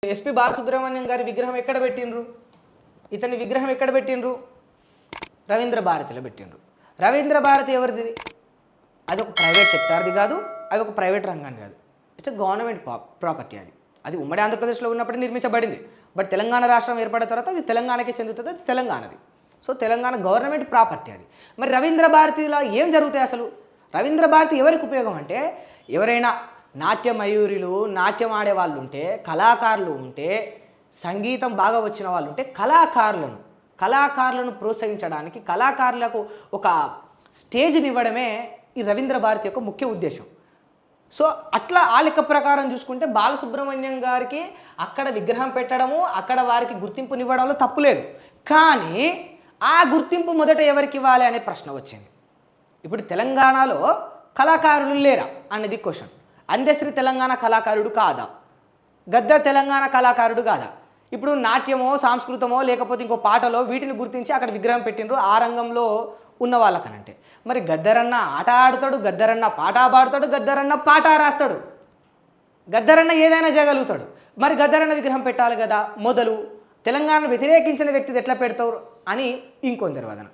SP Balasubrahmanyam గారి విగ్రహం ఎక్కడ పెట్టిండ్రు? ఇతని విగ్రహం ఎక్కడ పెట్టిండ్రు? రవీంద్ర భారతిలో పెట్టిండ్రు. రవీంద్ర భారతి ఎవరిది? అది ఒక ప్రైవేట్ సెక్టార్ది కాదు, అది ఒక ప్రైవేట్ రంగాన్ని కాదు. It's government property. అది ఉమ్మడి ఆంధ్రప్రదేశ్లో ఉన్నప్పుడు నిర్మించబడింది. బట్ తెలంగాణ రాష్ట్రం ఏర్పడిన తర్వాత అది తెలంగాణకే చెందుతుంది, అది తెలంగాణది. సో తెలంగాణ గవర్నమెంట్ ప్రాపర్టీ అది. మరి రవీంద్ర భారతిలో ఏం జరుగుతాయి అసలు? రవీంద్ర భారతి ఎవరికి ఉపయోగం అంటే, ఎవరైనా నాట్య మయూరిలు, నాట్యం ఆడే వాళ్ళు ఉంటే, కళాకారులు ఉంటే, సంగీతం బాగా వచ్చిన వాళ్ళు ఉంటే, కళాకారులను ప్రోత్సహించడానికి, కళాకారులకు ఒక స్టేజ్ని ఇవ్వడమే ఈ రవీంద్ర భారతి యొక్క ముఖ్య ఉద్దేశం. సో అట్లా ఆ లెక్క ప్రకారం చూసుకుంటే బాలసుబ్రహ్మణ్యం గారికి అక్కడ విగ్రహం పెట్టడము, అక్కడ వారికి గుర్తింపునివ్వడంలో తప్పు లేదు. కానీ ఆ గుర్తింపు మొదట ఎవరికి ఇవ్వాలి అనే ప్రశ్న వచ్చింది. ఇప్పుడు తెలంగాణలో కళాకారులు లేరా అనేది క్వశ్చన్. అందశ్రీ తెలంగాణ కళాకారుడు కాదా? గద్దర్ తెలంగాణ కళాకారుడు కాదా? ఇప్పుడు నాట్యమో, సంస్కృతమో, లేకపోతే ఇంకో పాటలో వీటిని గుర్తించి అక్కడ విగ్రహం పెట్టిండ్రు ఆ రంగంలో ఉన్న వాళ్ళకనంటే. మరి గద్దరన్న ఆట ఆడుతాడు, గద్దరన్న పాట పాడుతాడు, గద్దరన్న పాట రాస్తాడు, గద్దరన్న ఏదైనా చేయగలుగుతాడు. మరి గద్దరన్న విగ్రహం పెట్టాలి కదా. మొదలు తెలంగాణను వ్యతిరేకించిన వ్యక్తిది ఎట్లా పెడతారు అని ఇంకొందరు వాదన.